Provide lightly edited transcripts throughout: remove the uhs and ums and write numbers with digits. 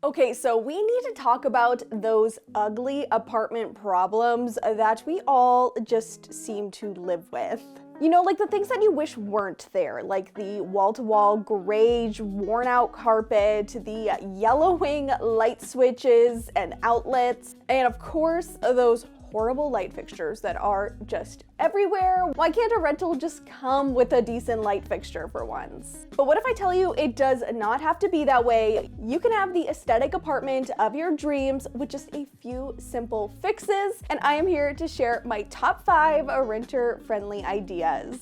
Okay, so we need to talk about those ugly apartment problems that we all just seem to live with. You know, like the things that you wish weren't there, like the wall-to-wall gray, worn-out carpet, the yellowing light switches and outlets, and of course, those horrible light fixtures that are just everywhere. Why can't a rental just come with a decent light fixture for once? But what if I tell you it does not have to be that way? You can have the aesthetic apartment of your dreams with just a few simple fixes, and I am here to share my top 5 renter-friendly ideas.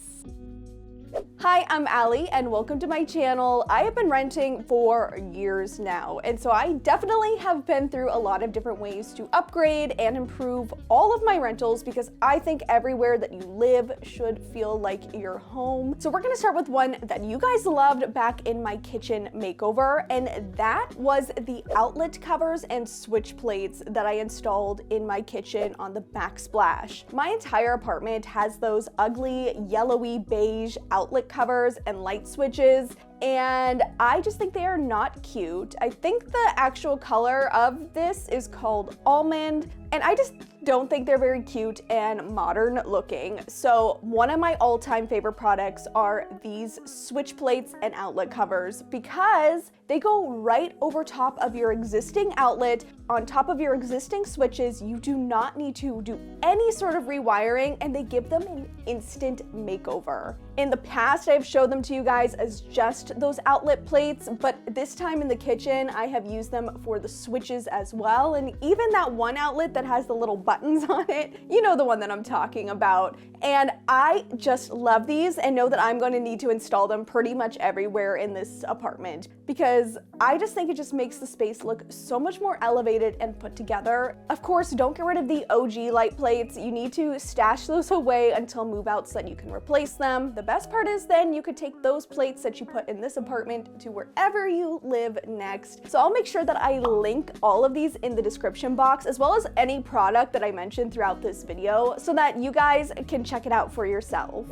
Hi, I'm Alli and welcome to my channel. I have been renting for years now, and so I definitely have been through a lot of different ways to upgrade and improve all of my rentals because I think everywhere that you live should feel like your home. So we're gonna start with one that you guys loved back in my kitchen makeover, and that was the outlet covers and switch plates that I installed in my kitchen on the backsplash. My entire apartment has those ugly yellowy beige outlet covers and light switches, and I just think they are not cute. I think the actual color of this is called almond, and I just don't think they're very cute and modern looking. So one of my all-time favorite products are these switch plates and outlet covers because they go right over top of your existing outlet, on top of your existing switches. You do not need to do any sort of rewiring, and they give them an instant makeover. In the past, I've showed them to you guys as just those outlet plates, but this time in the kitchen, I have used them for the switches as well, and even that one outlet that has the little buttons on it, you know the one that I'm talking about. And I just love these and know that I'm going to need to install them pretty much everywhere in this apartment because I just think it just makes the space look so much more elevated and put together. Of course, don't get rid of the OG light plates. You need to stash those away until move out so that you can replace them. The best part is then you could take those plates that you put in this apartment to wherever you live next. So I'll make sure that I link all of these in the description box, as well as any product that I mentioned throughout this video, so that you guys can check it out for yourself.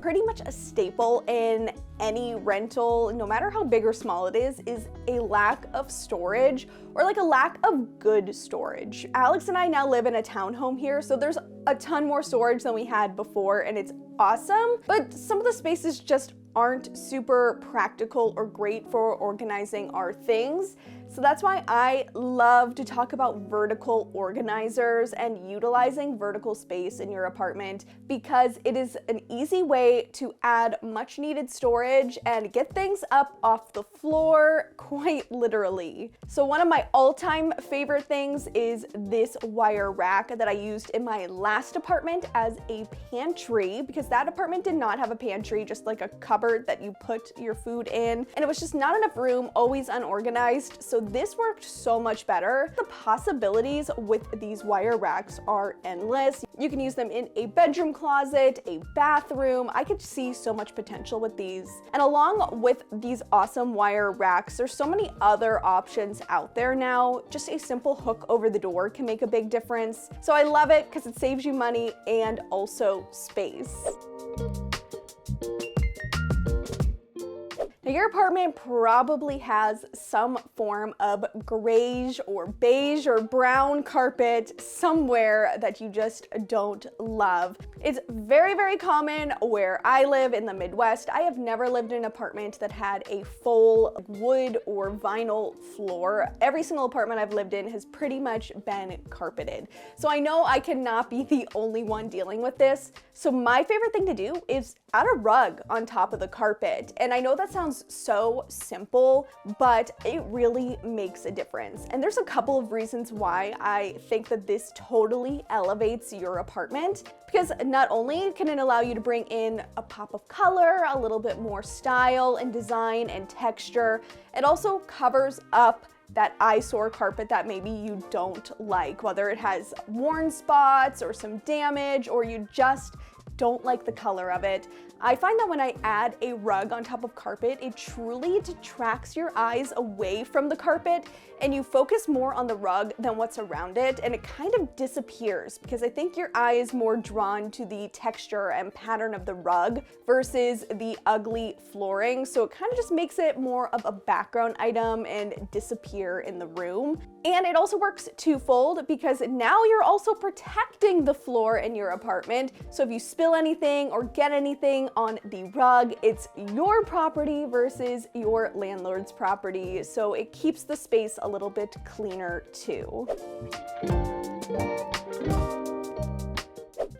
Pretty much a staple in any rental, no matter how big or small it is a lack of storage, or like a lack of good storage. Alex and I now live in a townhome here, so there's a ton more storage than we had before, and it's awesome, but some of the spaces just aren't super practical or great for organizing our things. So that's why I love to talk about vertical organizers and utilizing vertical space in your apartment, because it is an easy way to add much needed storage and get things up off the floor, quite literally. So one of my all-time favorite things is this wire rack that I used in my last apartment as a pantry, because that apartment did not have a pantry, just like a cupboard that you put your food in, and it was just not enough room, always unorganized. So this worked so much better. The possibilities with these wire racks are endless. You can use them in a bedroom closet, a bathroom. I could see so much potential with these. And along with these awesome wire racks, there's so many other options out there now. Just a simple hook over the door can make a big difference. So I love it because it saves you money and also space. Now, your apartment probably has some form of grayish or beige or brown carpet somewhere that you just don't love. It's very, very common where I live in the Midwest. I have never lived in an apartment that had a full wood or vinyl floor. Every single apartment I've lived in has pretty much been carpeted. So I know I cannot be the only one dealing with this. So my favorite thing to do is add a rug on top of the carpet. And I know that sounds so simple, but it really makes a difference. And there's a couple of reasons why I think that this totally elevates your apartment, because not only can it allow you to bring in a pop of color, a little bit more style and design and texture, it also covers up that eyesore carpet that maybe you don't like, whether it has worn spots or some damage, or you just don't like the color of it. I find that when I add a rug on top of carpet, it truly detracts your eyes away from the carpet and you focus more on the rug than what's around it, and it kind of disappears because I think your eye is more drawn to the texture and pattern of the rug versus the ugly flooring, so it kind of just makes it more of a background item and disappear in the room. And it also works twofold because now you're also protecting the floor in your apartment, so if you spill anything or get anything on the rug, it's your property versus your landlord's property, so it keeps the space a little bit cleaner too.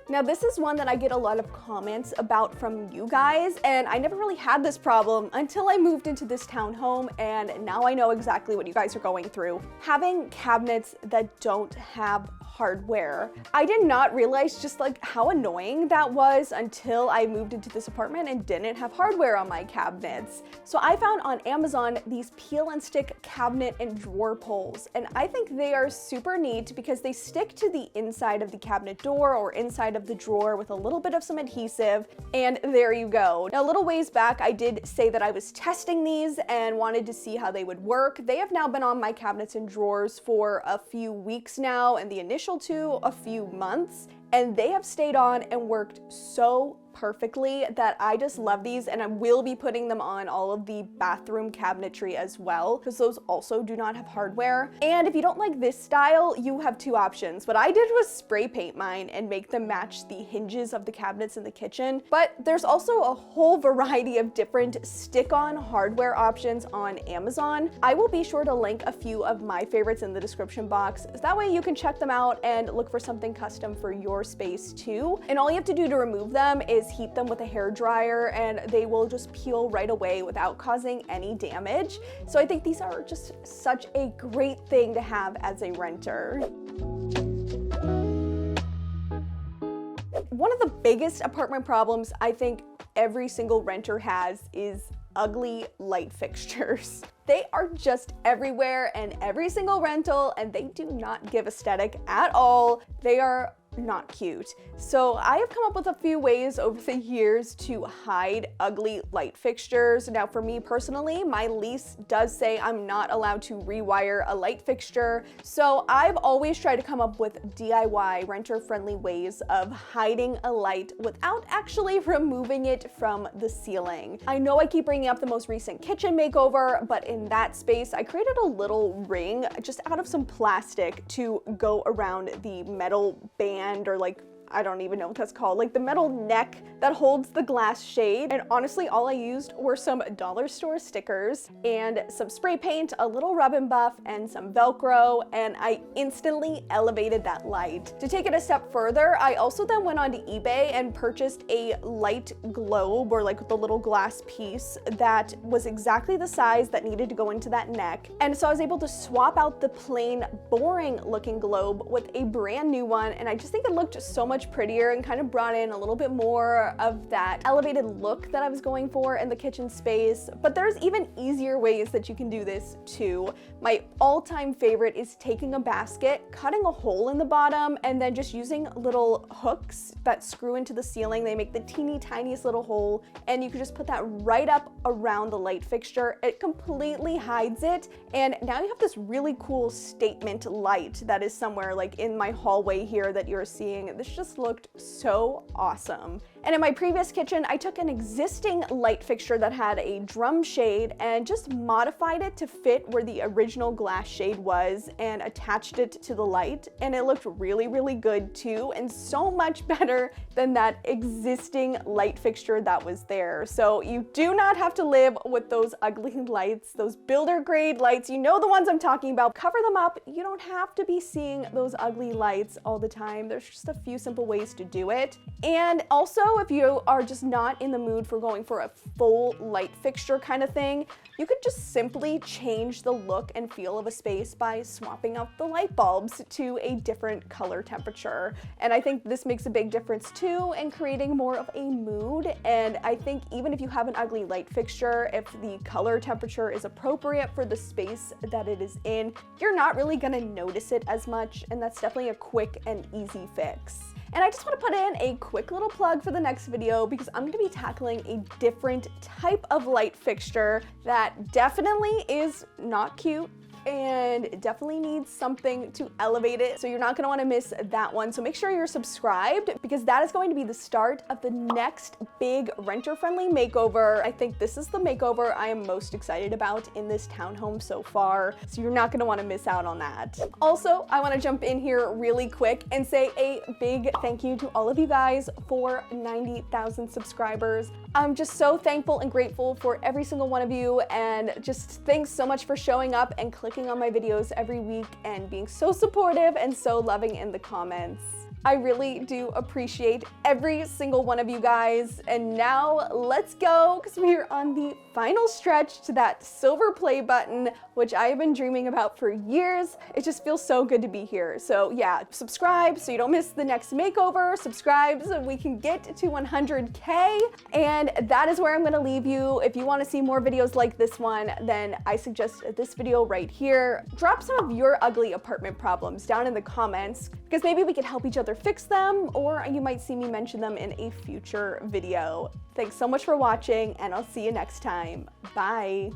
Now this is one that I get a lot of comments about from you guys, and I never really had this problem until I moved into this townhome, and now I know exactly what you guys are going through. Having cabinets that don't have hardware. I did not realize just like how annoying that was until I moved into this apartment and didn't have hardware on my cabinets. So I found on Amazon these peel and stick cabinet and drawer pulls, and I think they are super neat because they stick to the inside of the cabinet door or inside of the drawer with a little bit of some adhesive, and there you go. Now a little ways back I did say that I was testing these and wanted to see how they would work. They have now been on my cabinets and drawers for a few weeks now, and the initial two a few months, and they have stayed on and worked so perfectly that I just love these, and I will be putting them on all of the bathroom cabinetry as well because those also do not have hardware. And if you don't like this style, you have two options. What I did was spray paint mine and make them match the hinges of the cabinets in the kitchen, but there's also a whole variety of different stick-on hardware options on Amazon. I will be sure to link a few of my favorites in the description box, so that way you can check them out and look for something custom for your space too. And all you have to do to remove them is heat them with a hair dryer, and they will just peel right away without causing any damage. So I think these are just such a great thing to have as a renter. One of the biggest apartment problems I think every single renter has is ugly light fixtures. They are just everywhere in every single rental, and they do not give aesthetic at all. They are not cute. So I have come up with a few ways over the years to hide ugly light fixtures. Now for me personally, my lease does say I'm not allowed to rewire a light fixture. So I've always tried to come up with DIY renter-friendly ways of hiding a light without actually removing it from the ceiling. I know I keep bringing up the most recent kitchen makeover, but in that space I created a little ring just out of some plastic to go around the metal band, or like, I don't even know what that's called, like the metal neck that holds the glass shade. And honestly, all I used were some dollar store stickers and some spray paint, a little rub and buff, and some Velcro, and I instantly elevated that light. To take it a step further, I also then went onto eBay and purchased a light globe, or like the little glass piece that was exactly the size that needed to go into that neck. And so I was able to swap out the plain, boring looking globe with a brand new one, and I just think it looked so much prettier and kind of brought in a little bit more of that elevated look that I was going for in the kitchen space. But there's even easier ways that you can do this too. My all-time favorite is taking a basket, cutting a hole in the bottom, and then just using little hooks that screw into the ceiling. They make the teeny tiniest little hole, and you can just put that right up around the light fixture. It completely hides it, and now you have this really cool statement light that is somewhere like in my hallway here that you're seeing. This just looked so awesome. And in my previous kitchen, I took an existing light fixture that had a drum shade and just modified it to fit where the original glass shade was and attached it to the light. And it looked really, really good too, and so much better than that existing light fixture that was there. So you do not have to live with those ugly lights, those builder grade lights. You know the ones I'm talking about. Cover them up. You don't have to be seeing those ugly lights all the time. There's just a few simple ways to do it. And also, if you are just not in the mood for going for a full light fixture kind of thing, you could just simply change the look and feel of a space by swapping out the light bulbs to a different color temperature. And I think this makes a big difference too in creating more of a mood. And I think even if you have an ugly light fixture, if the color temperature is appropriate for the space that it is in, you're not really gonna notice it as much, and that's definitely a quick and easy fix. And I just want to put in a quick little plug for the next video because I'm going to be tackling a different type of light fixture that definitely is not cute and it definitely needs something to elevate it. So you're not gonna wanna miss that one. So make sure you're subscribed because that is going to be the start of the next big renter-friendly makeover. I think this is the makeover I am most excited about in this townhome so far. So you're not gonna wanna miss out on that. Also, I wanna jump in here really quick and say a big thank you to all of you guys for 90,000 subscribers. I'm just so thankful and grateful for every single one of you, and just thanks so much for showing up and clicking on my videos every week and being so supportive and so loving in the comments. I really do appreciate every single one of you guys. And now let's go, because we're on the final stretch to that silver play button, which I have been dreaming about for years. It just feels so good to be here. So yeah, subscribe so you don't miss the next makeover. Subscribe so we can get to 100K. And that is where I'm gonna leave you. If you wanna see more videos like this one, then I suggest this video right here. Drop some of your ugly apartment problems down in the comments, because maybe we could help each other fix them, or you might see me mention them in a future video. Thanks so much for watching, and I'll see you next time. Bye.